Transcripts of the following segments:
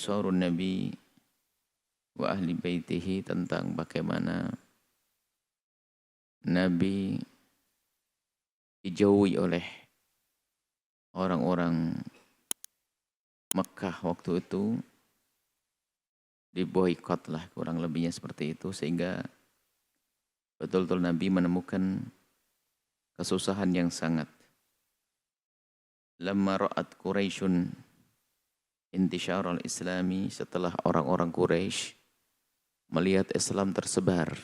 Husarun Nabi wa ahli baitihi, tentang bagaimana Nabi dijauhi oleh orang-orang Mekah waktu itu, diboikot lah kurang lebihnya seperti itu, sehingga betul-betul Nabi menemukan kesusahan yang sangat. Lamma ra'at Quraisyun intishar al-islami, setelah orang-orang Quraisy melihat Islam tersebar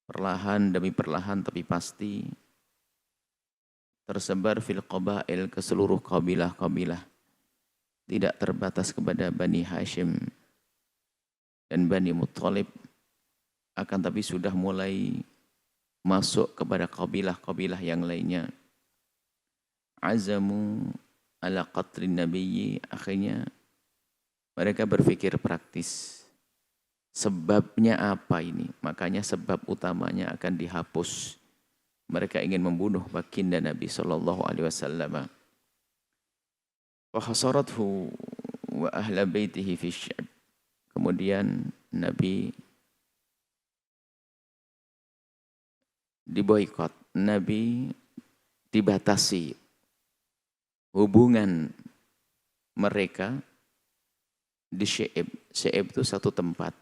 perlahan demi perlahan tapi pasti tersebar fil qabail, ke seluruh kabilah-kabilah, tidak terbatas kepada Bani Hashim dan Bani Muttalib, akan tapi sudah mulai masuk kepada kabilah-kabilah yang lainnya. Azamu ala qatlin nabiyyi, akhirnya mereka berpikir praktis. Sebabnya apa ini? Makanya sebab utamanya akan dihapus. Mereka ingin membunuh baginda Nabi sallallahu alaihi wasallam. Wa hasarathu wa ahla baitihi fi sy'ab. Kemudian Nabi diboikot, Nabi dibatasi hubungan mereka di Sy'ab. Sy'ab itu satu tempat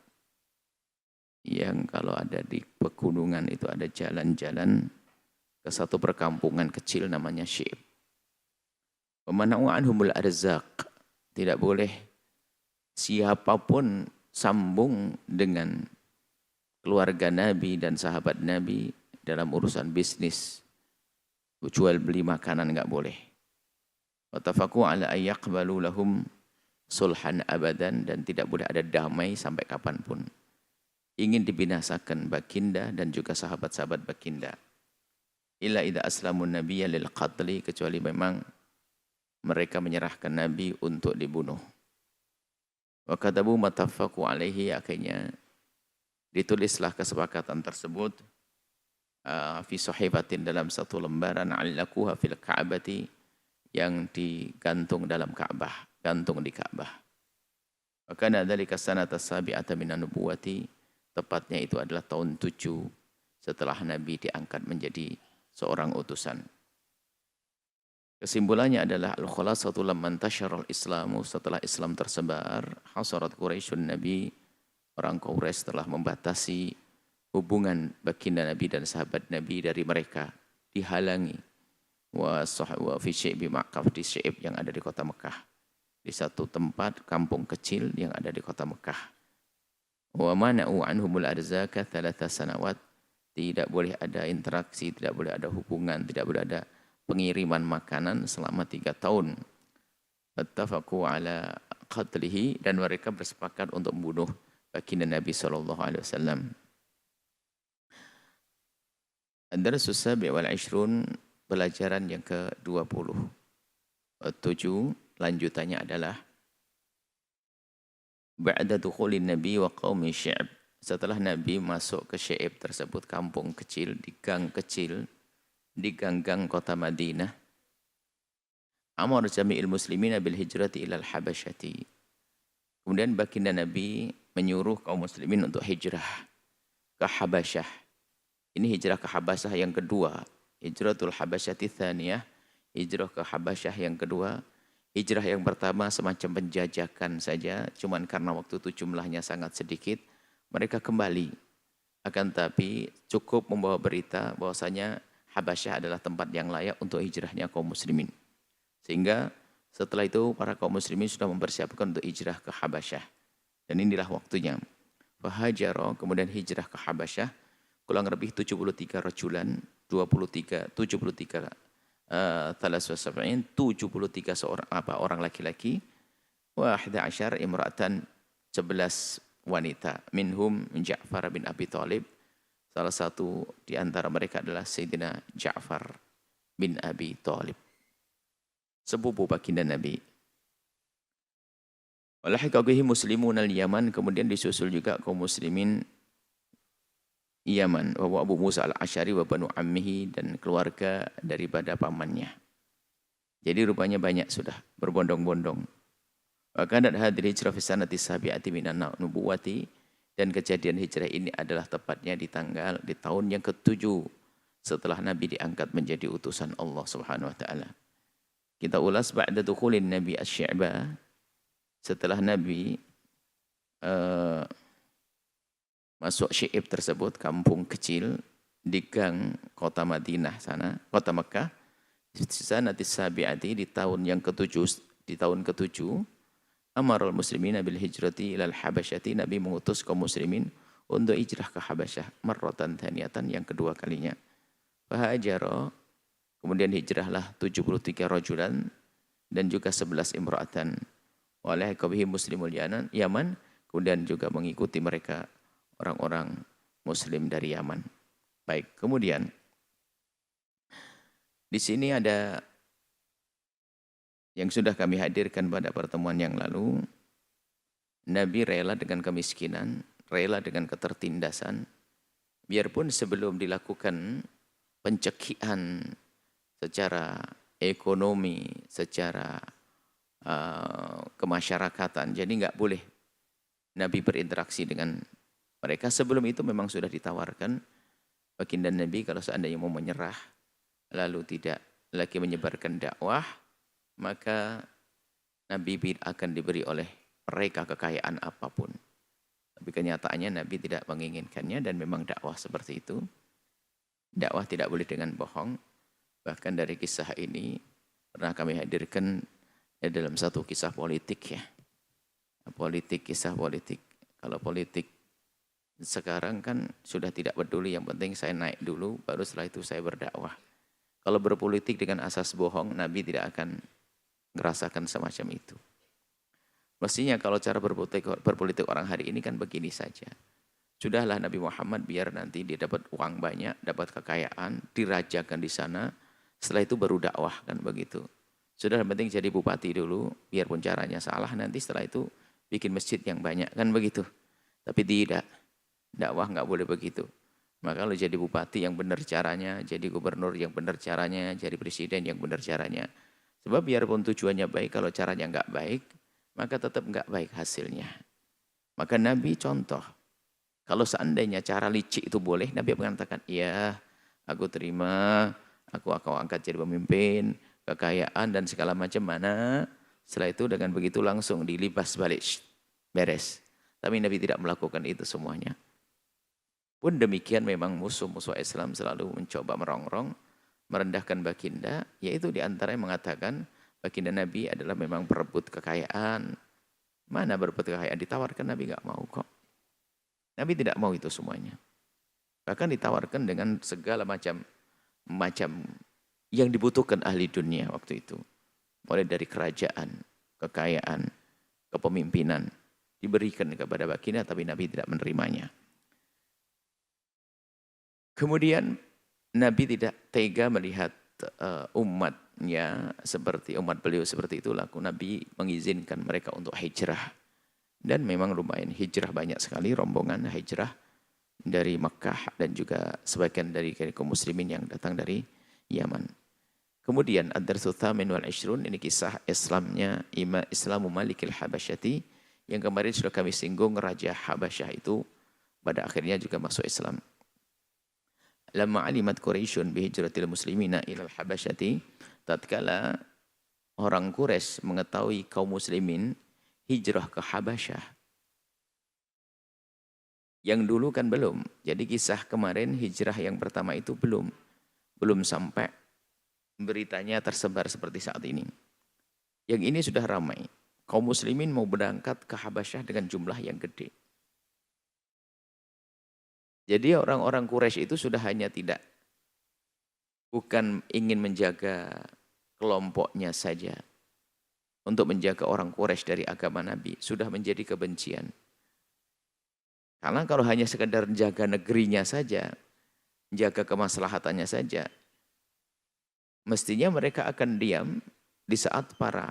yang kalau ada di pegunungan itu ada jalan-jalan ke satu perkampungan kecil namanya Sy'ab. Wa mana'u anhumul arzaq, tidak boleh siapapun sambung dengan keluarga Nabi dan sahabat Nabi dalam urusan bisnis. Jual beli makanan enggak boleh. Wa tafaqu ala ayyaqbalu lahum sulhan abadan, dan tidak boleh ada damai sampai kapanpun. Ingin dibinasakan baginda dan juga sahabat-sahabat baginda. Illa idza aslamun nabiyya lil qatli, kecuali memang mereka menyerahkan Nabi untuk dibunuh. Wa katabu matafaqu alaihi, akhirnya ditulislah kesepakatan tersebut fi sahifatin, dalam satu lembaran, allaquha fil ka'bati, yang digantung dalam Ka'bah, gantung di Ka'bah. Wa kana dzalika sanata sabi'ata minan nubuwati, tepatnya itu adalah tahun 7 setelah Nabi diangkat menjadi seorang utusan. Kesimpulannya adalah al-khulasatu lamman tasharal islamu, setelah Islam tersebar, hasarat Quraisyun Nabi, orang Quraisy telah membatasi hubungan baginda Nabi dan sahabat Nabi dari mereka, dihalangi. Wa fi Sy'ab, maqaf di Sy'ab yang ada di kota Mekah, di satu tempat kampung kecil yang ada di kota Mekah. Wa mana'u anhumul arzaka 3 sanawat, tidak boleh ada interaksi, tidak boleh ada hubungan, tidak boleh ada pengiriman makanan selama 3 tahun. Fattafaqu ala qatlihi, dan mereka bersepakat untuk membunuh baginda Nabi sallallahu alaihi wasallam. Ad-darsus sabi' wal 20, pelajaran yang ke-27, lanjutannya adalah ba'da dukhulin Nabi wa qaumi Sy'ab, setelah Nabi masuk ke Sy'ab tersebut, kampung kecil di gang kecil di gang-gang kota Madinah, amar jami'il muslimina bil hijrati ilal habasyati, kemudian baginda Nabi menyuruh kaum muslimin untuk hijrah ke Habasyah. Ini hijrah ke Habasyah yang kedua, hijratul habasyati tsaniyah, hijrah ke Habasyah yang kedua. Hijrah yang pertama semacam penjajakan saja, cuman karena waktu itu jumlahnya sangat sedikit, mereka kembali. Akan tapi cukup membawa berita bahwasanya Habasyah adalah tempat yang layak untuk hijrahnya kaum muslimin. Sehingga setelah itu para kaum muslimin sudah mempersiapkan untuk hijrah ke Habasyah. Dan inilah waktunya. Fahajaro, kemudian hijrah ke Habasyah, kurang lebih 73 rajulan, 73 73 seorang orang laki-laki, wa 11 imra'atan, 11 wanita, minhum Ja'far bin Abi Thalib, salah satu di antara mereka adalah Sayyidina Ja'far bin Abi Thalib, sepupu baginda Nabi. Walahiqa bihi muslimun al-Yaman, kemudian disusul juga kaum muslimin Yaman, wa Abu Musa al-Asy'ari wa banu ammihi, dan keluarga daripada pamannya. Jadi rupanya banyak sudah berbondong-bondong. Wa kanat hadhihi hijrah fi sanati sabi'ati minan nubuwati, dan kejadian hijrah ini adalah tepatnya di tahun yang ke-7 setelah Nabi diangkat menjadi utusan Allah Subhanahu wa taala. Kita ulas ba'da dukhulin Nabi asy-Syi'ba, setelah Nabi masuk Syi'ib tersebut, kampung kecil di gang kota Madinah sana, kota Mekah. Sanati sabi'ati, di tahun yang ke-7, di tahun ke-7, amarul muslimin bil hijrati ilal habasyati, Nabi mengutus kaum muslimin untuk hijrah ke Habasyah marratan thaniyatan, yang kedua kalinya. Fahajara, kemudian hijrahlah 73 rajulan dan juga 11 imra'atan. Oleh kabihi muslimul Yaman, kemudian juga mengikuti mereka orang-orang muslim dari Yaman. Baik, kemudian di sini ada yang sudah kami hadirkan pada pertemuan yang lalu. Nabi rela dengan kemiskinan, rela dengan ketertindasan, biarpun sebelum dilakukan pencekihan secara ekonomi, secara kemasyarakatan. Jadi nggak boleh Nabi berinteraksi dengan mereka. Sebelum itu memang sudah ditawarkan baginda Nabi kalau seandainya mau menyerah, lalu tidak lagi menyebarkan dakwah, maka Nabi akan diberi oleh mereka kekayaan apapun. Tapi kenyataannya Nabi tidak menginginkannya, dan memang dakwah seperti itu. Dakwah tidak boleh dengan bohong. Bahkan dari kisah ini pernah kami hadirkan dalam satu kisah politik ya. Politik, kisah politik. Kalau politik sekarang kan sudah tidak peduli, yang penting saya naik dulu, baru setelah itu saya berdakwah. Kalau berpolitik dengan asas bohong, Nabi tidak akan merasakan semacam itu. Mestinya kalau cara berpolitik orang hari ini kan begini saja. Sudahlah Nabi Muhammad biar nanti dia dapat uang banyak, dapat kekayaan, dirajakan di sana, setelah itu baru dakwah, kan begitu. Sudah, yang penting jadi bupati dulu, biarpun caranya salah, nanti setelah itu bikin masjid yang banyak, kan begitu. Tapi tidak, dakwah nggak boleh begitu. Maka kalau jadi bupati yang benar caranya, jadi gubernur yang benar caranya, jadi presiden yang benar caranya. Sebab biarpun tujuannya baik, kalau caranya nggak baik, maka tetap nggak baik hasilnya. Maka Nabi contoh, kalau seandainya cara licik itu boleh, Nabi mengatakan, iya, aku terima, aku akan angkat jadi pemimpin, kekayaan dan segala macam mana. Setelah itu dengan begitu langsung dilibas balik, beres. Tapi Nabi tidak melakukan itu semuanya. Pun demikian memang musuh-musuh Islam selalu mencoba merongrong, merendahkan baginda, yaitu diantaranya mengatakan baginda Nabi adalah memang berebut kekayaan. Mana berebut kekayaan? Ditawarkan, Nabi nggak mau kok. Nabi tidak mau itu semuanya. Bahkan ditawarkan dengan segala macam yang dibutuhkan ahli dunia waktu itu. Mulai dari kerajaan, kekayaan, kepemimpinan, diberikan kepada baginda, tapi Nabi tidak menerimanya. Kemudian Nabi tidak tega melihat umatnya seperti umat beliau seperti itu laku. Nabi mengizinkan mereka untuk hijrah. Dan memang lumayan hijrah banyak sekali, rombongan hijrah dari Makkah dan juga sebagian dari kaum muslimin yang datang dari Yaman. Kemudian ad-darsu tsamin wal 20, ini kisah Islamnya Islamu Malikil Habasyati, yang kemarin sudah kami singgung. Raja Habasyah itu pada akhirnya juga masuk Islam. Lamma alimat Quraisyun bihijratil muslimina ilal Habasyati, tatkala orang Quraisy mengetahui kaum muslimin hijrah ke Habasyah. Yang dulu kan belum. Jadi kisah kemarin hijrah yang pertama itu belum sampai beritanya tersebar seperti saat ini. Yang ini sudah ramai. Kaum muslimin mau berangkat ke Habasyah dengan jumlah yang gede. Jadi orang-orang Quraisy itu sudah hanya bukan ingin menjaga kelompoknya saja, untuk menjaga orang Quraisy dari agama Nabi, sudah menjadi kebencian. Karena kalau hanya sekedar menjaga negerinya saja, menjaga kemaslahatannya saja, mestinya mereka akan diam di saat para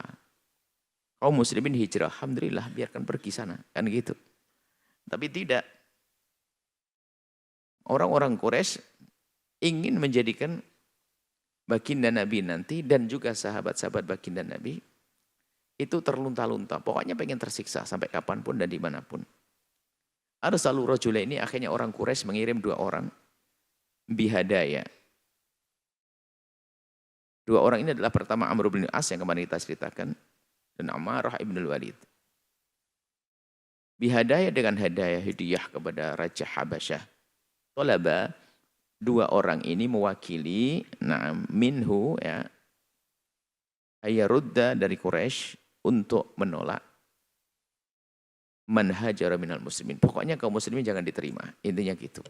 kaum muslimin hijrah. Alhamdulillah, biarkan pergi sana, kan gitu. Tapi tidak. Orang-orang Quraisy ingin menjadikan baginda Nabi nanti dan juga sahabat-sahabat baginda Nabi itu terlunta-lunta. Pokoknya pengen tersiksa sampai kapanpun dan dimanapun. Arsalu rajula ini akhirnya orang Quraisy mengirim 2 orang bihadaya. 2 orang ini adalah pertama Amr bin As yang kemarin kita ceritakan dan Amarah ibn al-Walid. Bihadaya dengan hadiah kepada Raja Habasyah. Tolaba 2 orang ini mewakili minhu ya ayarudda dari Quraisy untuk menolak man hajara minal muslimin. Pokoknya kaum muslimin jangan diterima. Intinya gitu.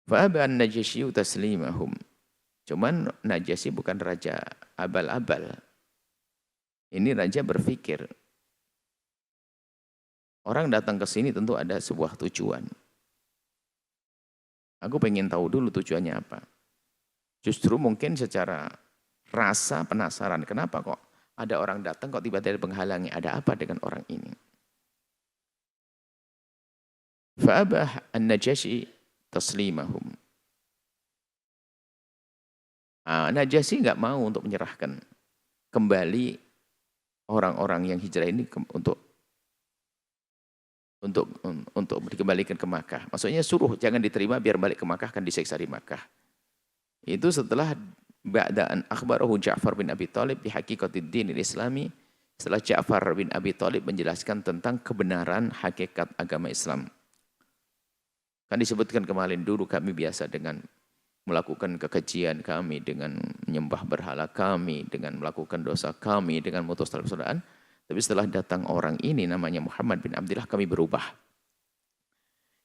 Fa'aba an-Najasyi taslimahum. Cuman Najasyi bukan raja abal-abal. Ini raja berpikir. Orang datang ke sini tentu ada sebuah tujuan. Aku pengen tahu dulu tujuannya apa. Justru mungkin secara rasa penasaran. Kenapa kok ada orang datang kok tiba-tiba menghalangi. Ada apa dengan orang ini? Fa'abah an-Najasyi taslimahum. Najasyi nggak mau untuk menyerahkan kembali orang-orang yang hijrah ini untuk dikembalikan ke Makkah. Maksudnya suruh jangan diterima biar balik ke Makkah kan disiksa di Makkah. Itu setelah ba'da'an akhbarahu Ja'far bin Abi Thalib bi haqiqatid dinil islami. Setelah Ja'far bin Abi Thalib menjelaskan tentang kebenaran hakikat agama Islam. Kan disebutkan kemarin dulu kami biasa dengan melakukan kekejian kami, dengan menyembah berhala kami, dengan melakukan dosa kami, dengan memutus tali persaudaraan. Tapi setelah datang orang ini namanya Muhammad bin Abdullah kami berubah.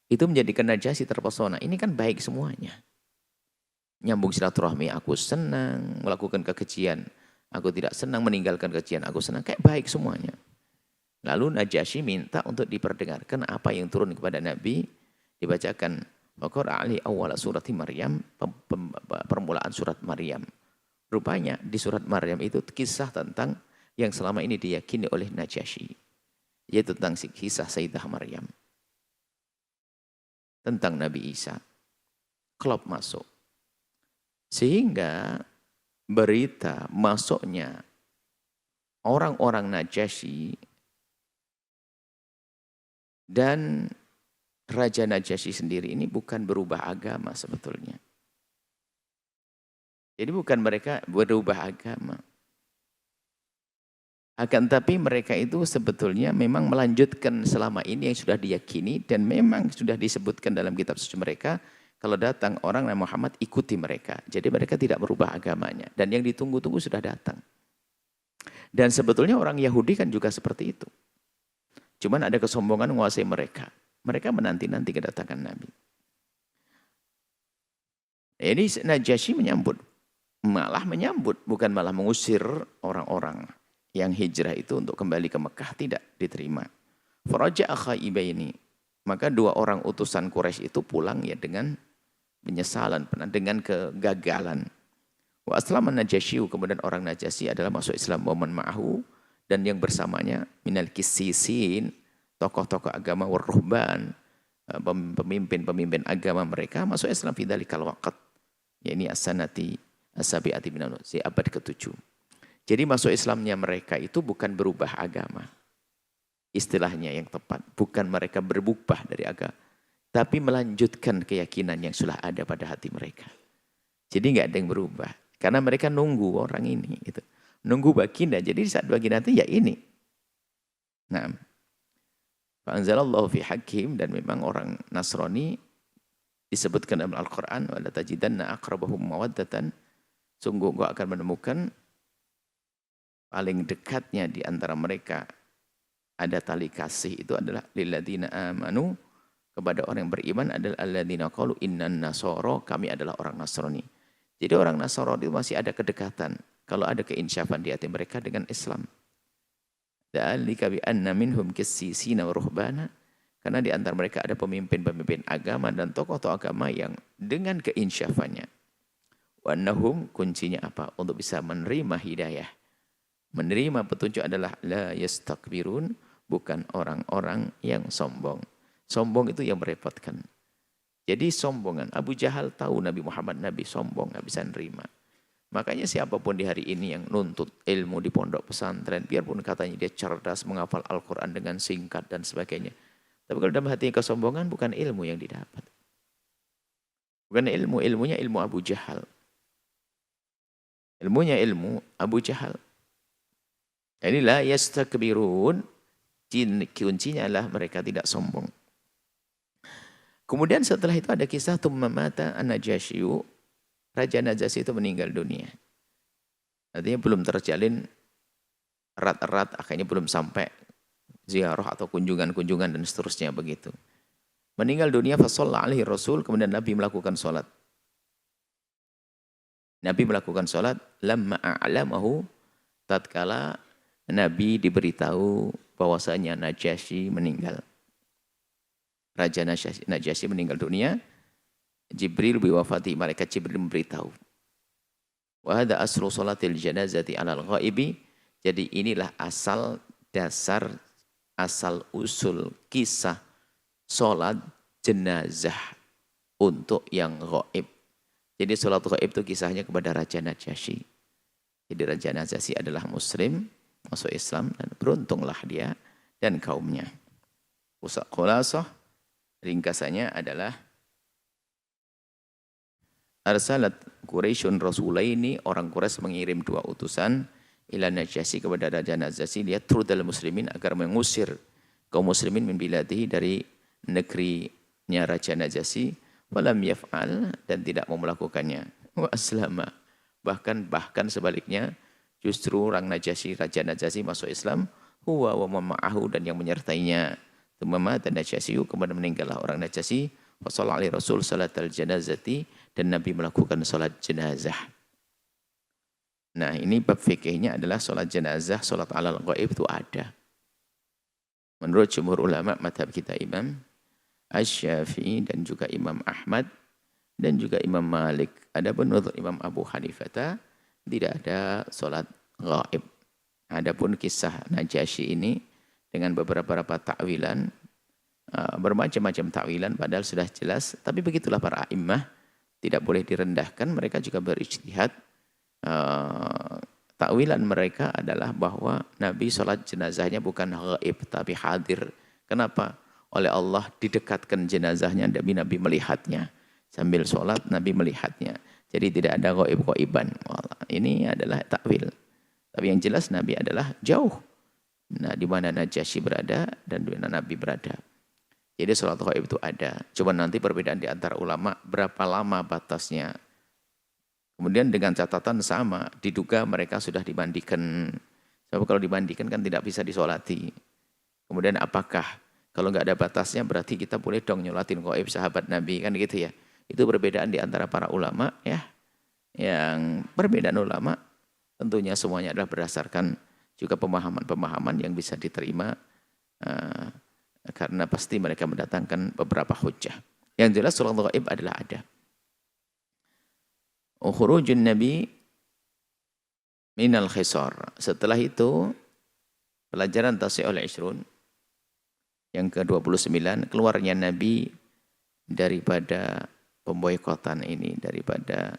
Itu menjadikan Najasyi terpesona. Ini kan baik semuanya. Nyambung silaturahmi aku senang, melakukan kekejian aku tidak senang, meninggalkan kekejian aku senang. Kayak baik semuanya. Lalu Najasyi minta untuk diperdengarkan apa yang turun kepada Nabi. Dibacakan Waqara ali awal surat Maryam, permulaan surat Maryam. Rupanya di surat Maryam itu kisah tentang yang selama ini diyakini oleh Najasyi. Yaitu tentang kisah Sayyidah Maryam. Tentang Nabi Isa. Klop masuk. Sehingga berita masuknya orang-orang Najasyi dan Raja Najasyi sendiri ini bukan berubah agama sebetulnya. Jadi bukan mereka berubah agama. Akan tapi mereka itu sebetulnya memang melanjutkan selama ini yang sudah diyakini dan memang sudah disebutkan dalam kitab suci mereka. Kalau datang orang Nabi Muhammad ikuti mereka. Jadi mereka tidak berubah agamanya. Dan yang ditunggu-tunggu sudah datang. Dan sebetulnya orang Yahudi kan juga seperti itu. Cuman ada kesombongan menguasai mereka. Mereka menanti-nanti kedatangan Nabi. Ini Najasyi menyambut. Malah menyambut. Bukan malah mengusir orang-orang yang hijrah itu untuk kembali ke Mekah. Tidak diterima. Faraja'a khaibaini. Maka 2 orang utusan Quraisy itu pulang ya dengan penyesalan, dengan kegagalan. Wa aslama Najasyi. Kemudian orang Najasyi adalah masuk Islam wa man ma'ahu. Dan yang bersamanya minal kisisin. Tokoh-tokoh agama warruhban, pemimpin-pemimpin agama mereka masuk Islam fi dzalikal waqt. Yakni as-sanati as-sabi'ati minal si abad ke-7. Jadi masuk Islamnya mereka itu bukan berubah agama. Istilahnya yang tepat, bukan mereka berubah dari agama, tapi melanjutkan keyakinan yang sudah ada pada hati mereka. Jadi enggak ada yang berubah karena mereka nunggu orang ini gitu. Nunggu baginda. Jadi saat baginda itu ya ini. Nah, Fa'anzalallahu fi hakim dan memang orang Nasrani disebutkan dalam Al-Quran wala tajidanna aqrabahum mawaddatan. Sungguh engkau akan menemukan paling dekatnya di antara mereka ada tali kasih itu adalah lilladzina amanu kepada orang yang beriman adalah alladzina qalu innan nasara kami adalah orang Nasrani. Jadi orang Nasrani itu masih ada kedekatan kalau ada keinsyafan di hati mereka dengan Islam. Dzalika bi anna minhum qissisina wa ruhbana karena di antara mereka ada pemimpin-pemimpin agama dan tokoh-tokoh agama yang dengan keinsyafannya wa annahum kuncinya apa untuk bisa menerima hidayah menerima petunjuk adalah la yastakbirun bukan orang-orang yang sombong. Sombong itu yang merepotkan. Jadi sombongan Abu Jahal tahu Nabi Muhammad Nabi sombong enggak bisa nerima. Makanya siapapun di hari ini yang nuntut ilmu di pondok pesantren, biarpun katanya dia cerdas, menghafal Al-Quran dengan singkat dan sebagainya. Tapi kalau dalam hatinya kesombongan, bukan ilmu yang didapat. Bukan ilmu, ilmunya ilmu Abu Jahal. Ilmunya ilmu Abu Jahal. Inilah yastakbirun, kuncinya adalah mereka tidak sombong. Kemudian setelah itu ada kisah Thumma mata an-Najashiyu, Raja Najasyi itu meninggal dunia. Artinya belum terjalin erat-erat, akhirnya belum sampai ziarah atau kunjungan-kunjungan dan seterusnya begitu. Meninggal dunia, fasalla alaihi Rasul, kemudian Nabi melakukan sholat. Nabi melakukan sholat, lamma a'lamahu, tatkala Nabi diberitahu bahwasanya Najasyi meninggal. Raja Najasyi meninggal dunia, Jibril biwafati, malaikat Jibril memberitahu. Wa hadza aslu salatil janazati 'alal ghaibi. Jadi inilah asal dasar, asal usul kisah salat jenazah untuk yang ghaib. Jadi salat ghaib itu kisahnya kepada Raja Najasyi. Jadi Raja Najasyi adalah muslim, masuk Islam, dan beruntunglah dia dan kaumnya. Khulasah ringkasannya adalah arsalat Quraisyun rasulaini, orang Quraisy mengirim 2 utusan ila Najasyi, kepada Raja Najasyi, liyatrudal muslimin, agar mengusir kaum muslimin min biladihi, dari negerinya Raja Najasyi. Walam yaf'al, dan tidak mau melakukannya. Wa aslama, bahkan sebaliknya, justru orang Najasyi, Raja Najasyi masuk Islam, huwa wa ma'ahu, dan yang menyertainya. Tumama dan Najasyi, kemudian meninggallah orang Najasyi, wa sallallahu alaihi Rasul salatal janazati, dan Nabi melakukan salat jenazah. Nah, ini bab fikihnya adalah salat jenazah, salat alal ghaib itu ada. Menurut jumhur ulama mazhab kita Imam Asy-Syafi'i dan juga Imam Ahmad dan juga Imam Malik. Adapun menurut Imam Abu Hanifah tidak ada salat ghaib. Adapun kisah Najasyi ini dengan beberapa takwilan, bermacam-macam takwilan, padahal sudah jelas. Tapi begitulah para a'immah, tidak boleh direndahkan. Mereka juga berijtihad. Takwilan mereka adalah bahwa Nabi sholat jenazahnya bukan ghaib tapi hadir. Kenapa? Oleh Allah didekatkan jenazahnya, Nabi melihatnya. Sambil sholat Nabi melihatnya. Jadi tidak ada ghaib-ghaiban. Ini adalah takwil. Tapi yang jelas Nabi adalah jauh. Nah, di mana Najasyi berada dan di mana Nabi berada. Jadi sholat ghaib itu ada. Cuma nanti perbedaan di antara ulama berapa lama batasnya. Kemudian dengan catatan sama, diduga mereka sudah dimandikan. Sebab kalau dimandikan kan tidak bisa disolati. Kemudian apakah kalau nggak ada batasnya berarti kita boleh dong nyolatin ghaib sahabat Nabi, kan gitu ya. Itu perbedaan di antara para ulama ya. Yang perbedaan ulama tentunya semuanya adalah berdasarkan juga pemahaman-pemahaman yang bisa diterima. Karena pasti mereka mendatangkan beberapa hujjah. Yang jelas sholat ghaib adalah ada. Khurujun Nabi minal khisar. Setelah itu pelajaran Tasi'ul Ishrun yang ke-29, keluarnya Nabi daripada pemboikotan ini, daripada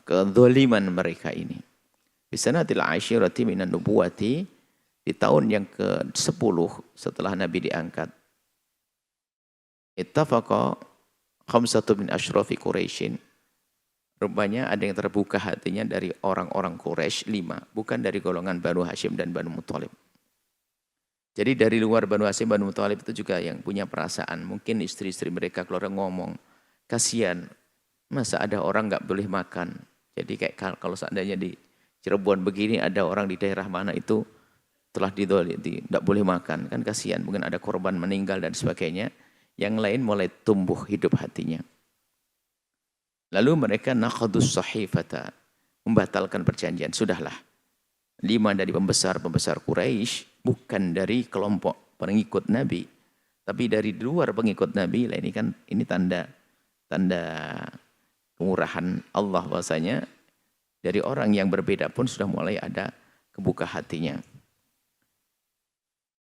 kezaliman mereka ini. Bisanatil ashirati minan nubuwati, di tahun yang ke-10 setelah Nabi diangkat. Ittafaqa khamsatu min asyrafi Quraisyin. Rupanya ada yang terbuka hatinya dari orang-orang Quraisy 5, bukan dari golongan Banu Hashim dan Banu Muthalib. Jadi dari luar Banu Hashim, Banu Muthalib itu juga yang punya perasaan. Mungkin istri-istri mereka keluar ngomong, kasihan, masa ada orang nggak boleh makan. Jadi kayak kalau seandainya di Cirebon begini ada orang di daerah mana itu telah tidak boleh makan, kan kasihan, mungkin ada korban meninggal dan sebagainya. Yang lain mulai tumbuh hidup hatinya. Lalu mereka naqadus sahifata, membatalkan perjanjian. Sudahlah, 5 dari pembesar Quraisy, bukan dari kelompok pengikut Nabi, tapi dari luar pengikut Nabi. Lah ini tanda kemurahan Allah, bahwasanya dari orang yang berbeda pun sudah mulai ada kebuka hatinya.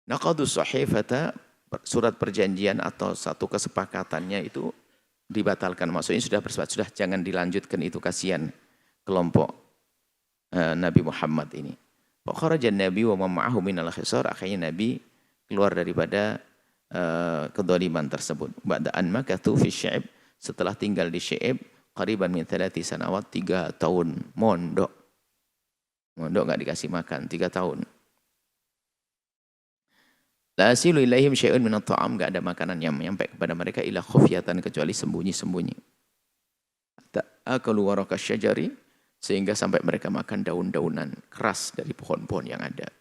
Naqadus sahifata, surat perjanjian atau satu kesepakatannya itu dibatalkan. Maksudnya sudah jangan dilanjutkan, itu kasihan kelompok Nabi Muhammad ini. Fa kharaja Nabi wa man ma'ahu minal khisar, akhirnya Nabi keluar daripada kedoliman tersebut. Ba'da an makathu fi Syi'ib, setelah tinggal di Syi'ib qariban min 3 sanawat, 3 tahun mondok. Mondok enggak dikasih makan 3 tahun. La asilu ilaihim syai'un min at-ta'am, enggak ada makanan yang sampai kepada mereka ila khufyatan, kecuali sembunyi-sembunyi. Ta'akalu waraqas syajari, sehingga sampai mereka makan daun-daunan keras dari pohon-pohon yang ada.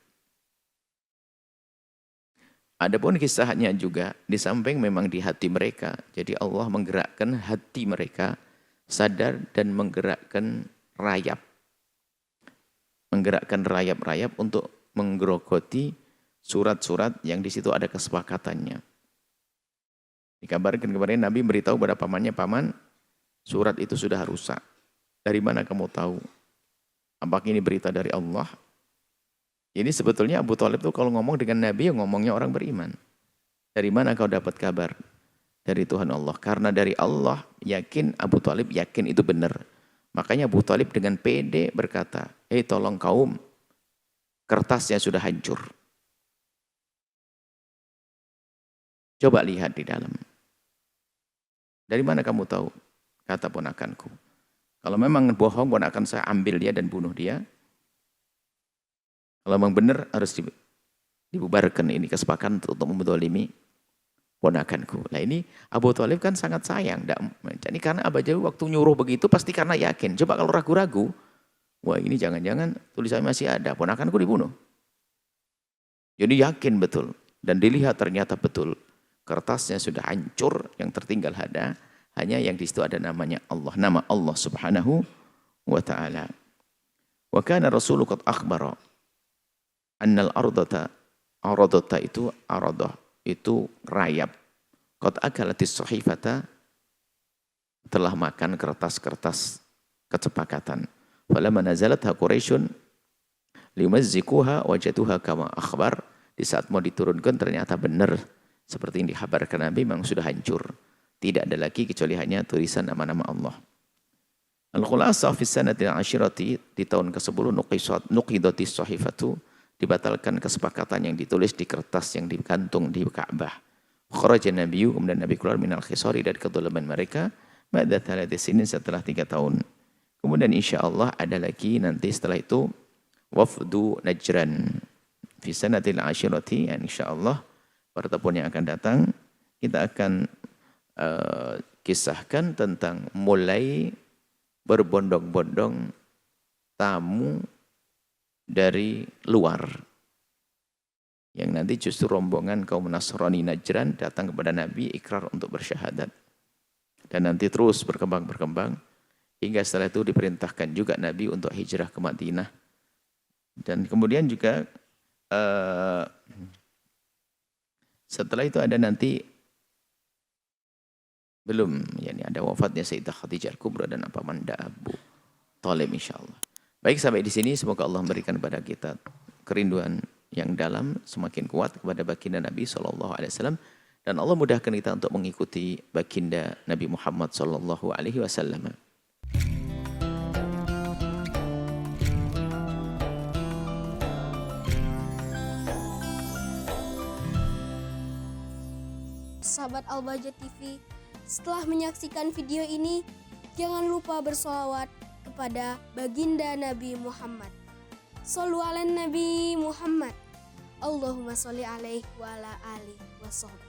Adapun kisahnya juga di samping memang di hati mereka. Jadi Allah menggerakkan hati mereka sadar dan menggerakkan rayap. Menggerakkan rayap-rayap untuk menggerogoti surat-surat yang di situ ada kesepakatannya. Dikabarkan kemarin Nabi beritahu pada pamannya, paman, surat itu sudah rusak. Dari mana kamu tahu? Apakah ini berita dari Allah? Ini sebetulnya Abu Thalib itu kalau ngomong dengan Nabi, ngomongnya orang beriman. Dari mana kau dapat kabar? Dari Tuhan Allah. Karena dari Allah, yakin Abu Thalib yakin itu benar. Makanya Abu Thalib dengan pede berkata, tolong kaum, kertasnya sudah hancur. Coba lihat di dalam. Dari mana kamu tahu? Kata ponakanku. Kalau memang bohong, ponakan saya ambil dia dan bunuh dia. Kalau memang benar, harus dibubarkan ini kesepakatan untuk mendolimi ponakanku. Nah ini Abu Thalib kan sangat sayang. Jadi karena Abu Jahal waktu nyuruh begitu pasti karena yakin. Coba kalau ragu-ragu, wah ini jangan-jangan tulisannya masih ada, ponakanku dibunuh. Jadi yakin betul. Dan dilihat ternyata betul. Kertasnya sudah hancur, yang tertinggal ada. Hanya yang di situ ada namanya Allah. Nama Allah subhanahu wa ta'ala. Wa kana Rasulu qad akhbara annal ardata itu aradah, itu rayap. Qad akalatis sahifata, telah makan kertas-kertas kesepakatan. Falamma nazalatha Quraisyun limazzikuha wajatuha kama akhbar. Di saat mau diturunkan ternyata benar seperti yang dikhabarkan Nabi, memang sudah hancur. Tidak ada lagi kecuali hanya tulisan nama-nama Allah. Al-Khulasah fi sanatil ashirati, di tahun ke-10 nuqidatis sahifatu, dibatalkan kesepakatan yang ditulis di kertas yang digantung di Ka'bah. Kharaja Nabiyyu, kemudian Nabi keluar minal khisari, dari kedoliman mereka. Ba'da 3 sinin, setelah 3 tahun. Kemudian insya Allah ada lagi nanti setelah itu wafdu Najran fi sanatil ashirati, insya Allah pertemuan yang akan datang kita akan kisahkan tentang mulai berbondong-bondong tamu dari luar. Yang nanti justru rombongan kaum Nasrani Najran datang kepada Nabi ikrar untuk bersyahadat. Dan nanti terus berkembang. Hingga setelah itu diperintahkan juga Nabi untuk hijrah ke Madinah. Dan kemudian juga setelah itu ada nanti belum, yakni ada wafatnya Sayyidah Khadijah Al-Kubra dan Manda Abu Thalib insyaallah. Baik, sampai di sini semoga Allah memberikan kepada kita kerinduan yang dalam, semakin kuat kepada baginda Nabi SAW, dan Allah mudahkan kita untuk mengikuti baginda Nabi Muhammad SAW. Sahabat Al-Bahjah TV, setelah menyaksikan video ini, jangan lupa bersolawat kepada baginda Nabi Muhammad. Shollu ala Nabi Muhammad. Allahumma sholli alaihi wa ala alihi wa sahbihi.